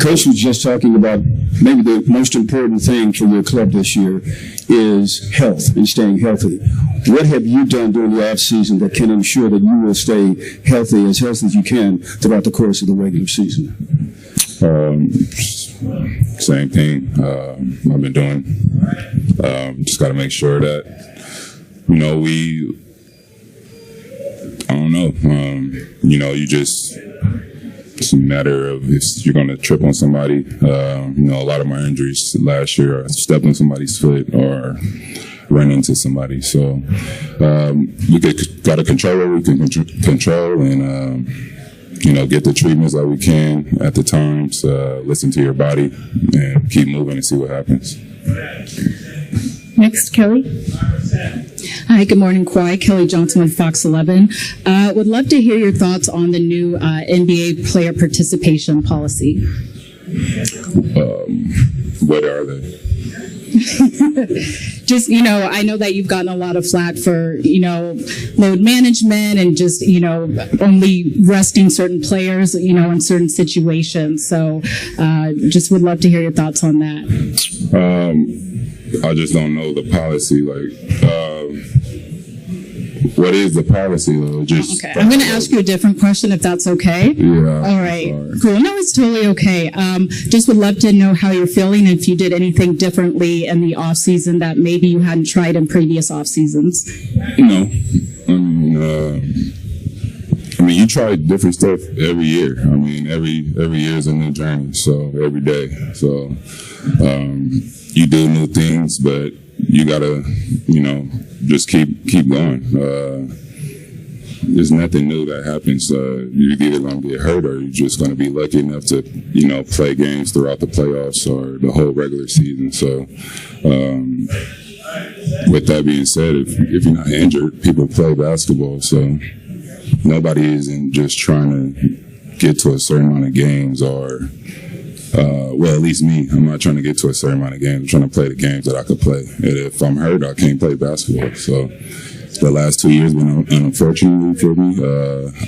Coach was just talking about maybe the most important thing for your club this year is health and staying healthy. What have you done during the off season that can ensure that you will stay healthy as you can throughout the course of the regular season? Same thing I've been doing. Just got to make sure that, I don't know. It's a matter of if you're going to trip on somebody. A lot of my injuries last year, I stepped on somebody's foot or ran into somebody. So we got to control what we can control and, get the treatments that we can at the times, listen to your body, and keep moving and see what happens. Next, Kelly. Hi, good morning, Kawhi. Kelly Johnson with Fox 11. Would love to hear your thoughts on the new NBA player participation policy. What are they? Just, I know that you've gotten a lot of flack for, load management and just, only resting certain players, in certain situations. So just would love to hear your thoughts on that. I just don't know the policy. What is the policy, though? Okay. I'm going to ask you a different question, if that's okay. Yeah. All right. Cool. No, it's totally okay. Just would love to know how you're feeling, if you did anything differently in the off season that maybe you hadn't tried in previous off seasons. You try different stuff every year. Every year is a new journey. So every day. So you do new things, but you gotta, just keep going. There's nothing new that happens. You're either going to get hurt or you're just going to be lucky enough to, play games throughout the playoffs or the whole regular season. So, with that being said, if you're not injured, people play basketball. So nobody isn't just trying to get to a certain amount of games or, at least me, I'm not trying to get to a certain amount of games. I'm trying to play the games that I could play. And if I'm hurt, I can't play basketball. So the last 2 years been unfortunately for me.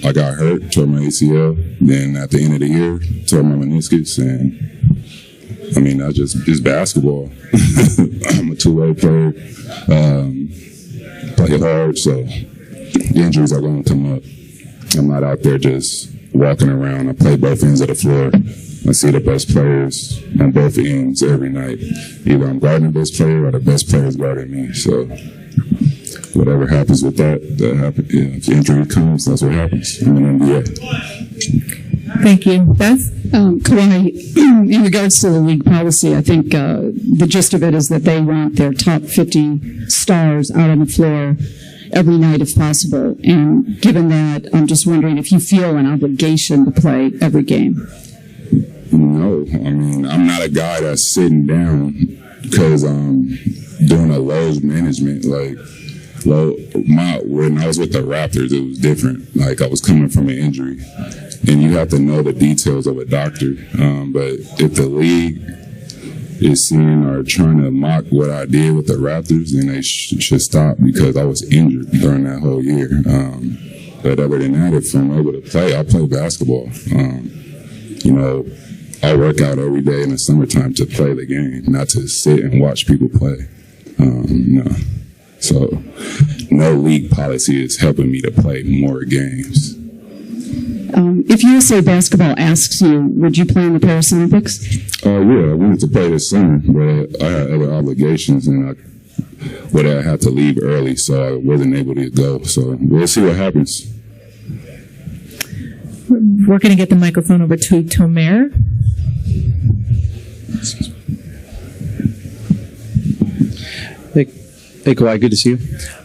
I got hurt, tore my ACL. Then at the end of the year, tore my meniscus. And it's basketball. I'm a two-way player. Play hard, so the injuries are going to come up. I'm not out there just walking around. I play both ends of the floor. I see the best players on both ends every night. Either I'm guarding the best player or the best player is guarding me. So whatever happens with that happens. Yeah, if the injury comes, that's what happens in the NBA. Thank you. Beth? Kawhi, in regards to the league policy, I think the gist of it is that they want their top 50 stars out on the floor every night if possible. And given that, I'm just wondering if you feel an obligation to play every game. No, I'm not a guy that's sitting down because I'm doing a load management. When I was with the Raptors, it was different. I was coming from an injury, and you have to know the details of a doctor. But if the league is seeing or trying to mock what I did with the Raptors, then they should stop because I was injured during that whole year. But other than that, if I'm able to play, I play basketball. I work out every day in the summertime to play the game, not to sit and watch people play. So no league policy is helping me to play more games. If USA Basketball asks you, would you play in the Paris Olympics? Yeah, I wanted to play this summer, but I had other obligations and I had to leave early, so I wasn't able to go. So we'll see what happens. We're going to get the microphone over to Tomer. Hey, Kawhi, good to see you.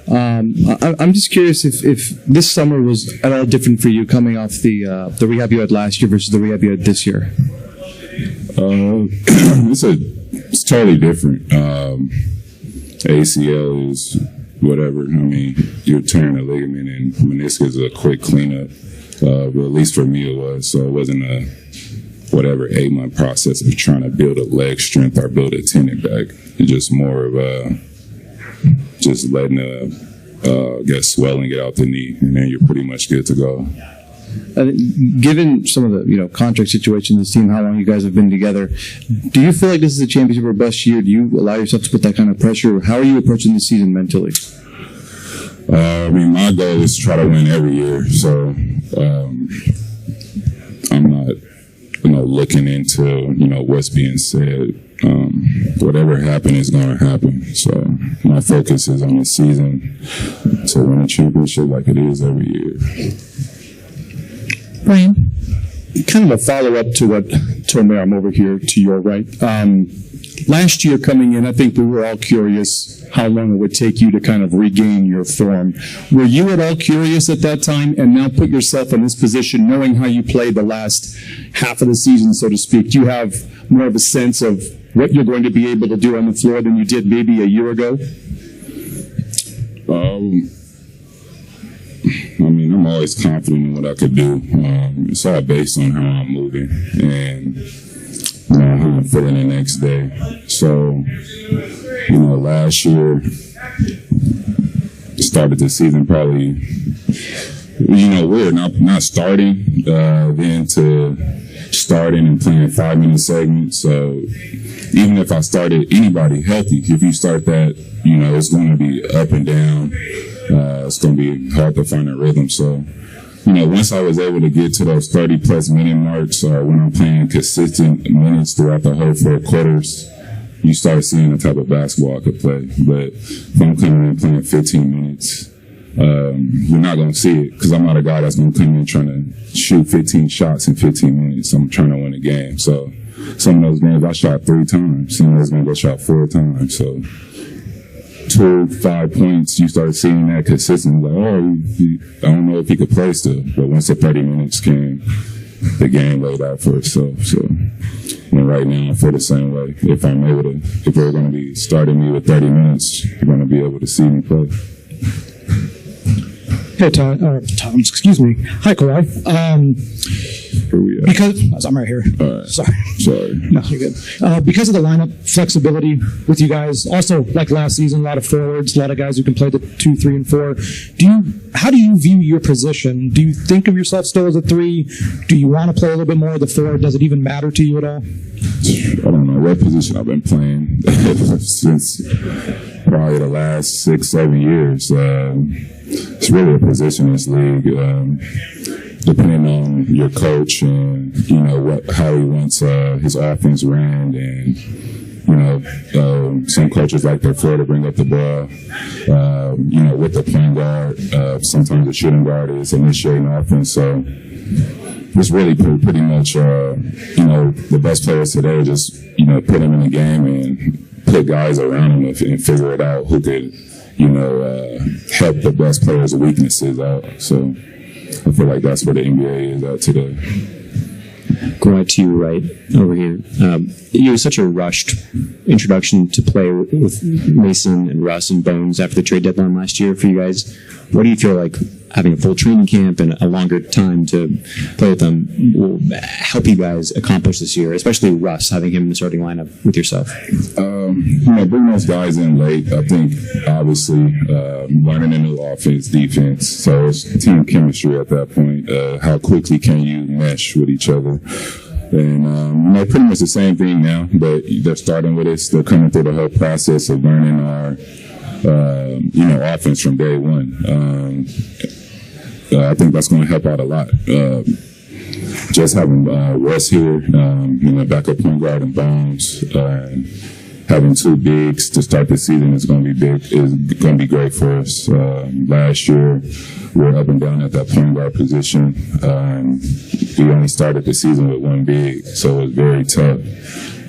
I'm just curious if this summer was at all different for you coming off the rehab you had last year versus the rehab you had this year. It's totally different. ACL is whatever. You're tearing a ligament and meniscus is a quick cleanup. But at least for me it was. So it wasn't a 8-month process of trying to build a leg strength or build a tendon back. It's just more of just letting swelling get out the knee, and then you're pretty much good to go. Given some of the contract situation in this team, how long you guys have been together, do you feel like this is a championship or bust year? Do you allow yourself to put that kind of pressure? How are you approaching the season mentally? My goal is to try to win every year. So I'm not, looking into what's being said. Whatever happens is going to happen. So my focus is on the season to win a championship like it is every year. Brian? Kind of a follow-up to what Tomer, I'm over here to your right. Last year coming in, I think we were all curious how long it would take you to kind of regain your form. Were you at all curious at that time, and now put yourself in this position, knowing how you played the last half of the season, so to speak? Do you have more of a sense of what you're going to be able to do on the floor than you did maybe a year ago? I'm always confident in what I could do. It's all based on how I'm moving and how I'm feeling the next day. So, last year, started the season probably, weird, not starting, then to starting and playing 5-minute segments. So even if I started anybody healthy, if you start that, it's going to be up and down. It's going to be hard to find a rhythm. So, once I was able to get to those 30-plus minute marks, when I'm playing consistent minutes throughout the whole 4 quarters, you start seeing the type of basketball I could play. But if I'm coming in playing 15 minutes, you're not going to see it because I'm not a guy that's going to come in trying to shoot 15 shots in 15 minutes. I'm trying to win a game. So some of those games I shot 3 times. Some of those games I shot 4 times. So 2, 5 points, you start seeing that consistently. Like, I don't know if he could play still. But once the 30 minutes came, the game laid out for itself. So, right now I feel the same way. If they're going to be starting me with 30 minutes, you're going to be able to see me play. Hey, Tom, excuse me. Hi, Kawhi. Where we at? Because I'm right here. Sorry. No, you're good. Because of the lineup flexibility with you guys, also like last season, a lot of forwards, a lot of guys who can play the 2, 3, and 4. How do you view your position? Do you think of yourself still as a 3? Do you want to play a little bit more of the 4? Does it even matter to you at all? I don't know what position I've been playing since probably the last 6, 7 years. It's really a positionless league. Depending on your coach and how he wants his offense ran, and some coaches like their floor to bring up the ball. With the point guard, sometimes the shooting guard is initiating offense. So it's really pretty much the best players today just put them in the game and put guys around them and figure it out who could help the best players' weaknesses out. So I feel like that's where the NBA is at today. Kawhi, to you right over here. It was such a rushed introduction to play with Mason and Russ and Bones after the trade deadline last year for you guys. What do you feel like having a full training camp and a longer time to play with them will help you guys accomplish this year, especially Russ, having him in the starting lineup with yourself? Bring those guys in late. I think, obviously, learning a new offense, defense. So it's team chemistry at that point. How quickly can you mesh with each other? And, pretty much the same thing now, but they're starting with us. They're coming through the whole process of learning our, offense from day one. I think that's going to help out a lot. Just having Russ here, backup point guard and Bones, having 2 bigs to start the season is going to be big. Is going to be great for us. Last year, we were up and down at that point guard position. We only started the season with 1 big, so it was very tough.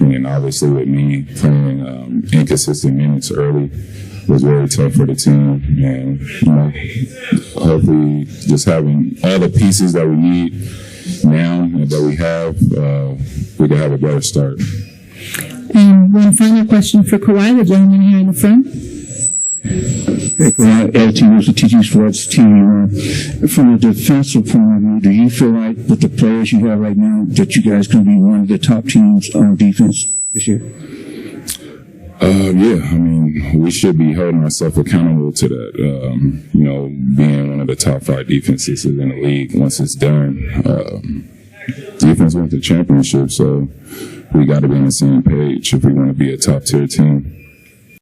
And obviously, with me playing inconsistent minutes early, was very tough for the team. And hopefully, just having all the pieces that we need now and that we have, we can have a better start. And one final question for Kawhi, the gentleman here in the front. LT was a teaching sports team. From a defensive point of view, do you feel like with the players you have right now that you guys can be one of the top teams on defense this year? Yeah, I mean, we should be holding ourselves accountable to that. Being one of the top 5 defenses in the league once it's done. Defense wins the championship, so we got to be on the same page if we want to be a top tier team.